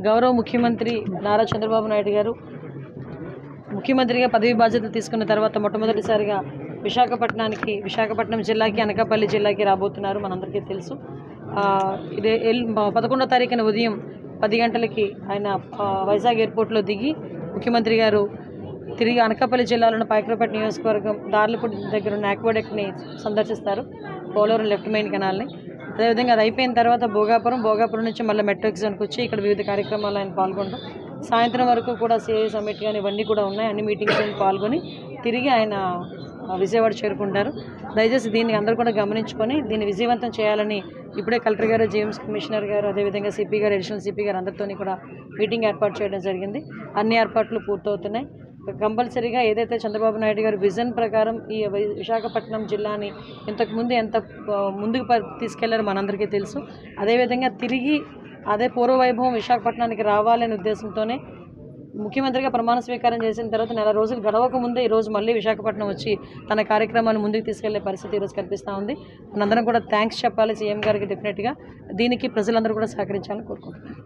గౌరవ ముఖ్యమంత్రి నారా చంద్రబాబు నాయుడు గారు ముఖ్యమంత్రిగా పదవి బాధ్యతలు తీసుకున్న తర్వాత మొట్టమొదటిసారిగా విశాఖపట్నం జిల్లాకి అనకాపల్లి జిల్లాకి రాబోతున్నారు. మనందరికీ తెలుసు. ఇదే 11వ తారీఖున ఉదయం 10 గంటలకి ఆయన వైజాగ్ ఎయిర్పోర్ట్లో దిగి ముఖ్యమంత్రి గారు తిరిగి అనకాపల్లి జిల్లాలోని పాయకరావుపేట నియోజకవర్గం దార్లపూడి దగ్గర ఉన్న ఆక్వాడక్ట్ని సందర్శిస్తారు, పోలవరం లెఫ్ట్ మెయిన్ కెనాల్ని. అదేవిధంగా అది అయిపోయిన తర్వాత భోగాపురం నుంచి మళ్ళీ మెట్రో ఎగ్జామ్కి వచ్చి ఇక్కడ వివిధ కార్యక్రమాలు ఆయన పాల్గొనడం, సాయంత్రం వరకు కూడా సిఐ సమ్మిట్ కానీ ఇవన్నీ కూడా ఉన్నాయి. అన్ని మీటింగ్స్ పాల్గొని తిరిగి ఆయన విజయవాడ చేరుకుంటారు. దయచేసి దీన్ని అందరూ కూడా గమనించుకొని దీన్ని విజయవంతం చేయాలని ఇప్పుడే కలెక్టర్ గారు, జీఎంసీ కమిషనర్ గారు, అదేవిధంగా సిపి గారు, అడిషనల్ సిపి గారు అందరితో కూడా మీటింగ్ ఏర్పాటు చేయడం జరిగింది. అన్ని ఏర్పాట్లు పూర్తవుతున్నాయి. కంపల్సరీగా ఏదైతే చంద్రబాబు నాయుడు గారు విజన్ ప్రకారం ఈ విశాఖపట్నం జిల్లాని ఇంతకుముందు ఎంత ముందుకు తీసుకెళ్లారో మనందరికీ తెలుసు. అదేవిధంగా తిరిగి అదే పూర్వవైభవం విశాఖపట్నానికి రావాలనే ఉద్దేశంతోనే ముఖ్యమంత్రిగా ప్రమాణ స్వీకారం చేసిన తర్వాత నెల రోజులు గడవక ముందే ఈరోజు మళ్ళీ విశాఖపట్నం వచ్చి తన కార్యక్రమాన్ని ముందుకు తీసుకెళ్లే పరిస్థితి ఈరోజు కనిపిస్తూ ఉంది. మనందరం కూడా థ్యాంక్స్ చెప్పాలి సీఎం గారికి. డెఫినెట్గా దీనికి ప్రజలందరూ కూడా సహకరించాలని కోరుకుంటున్నాను.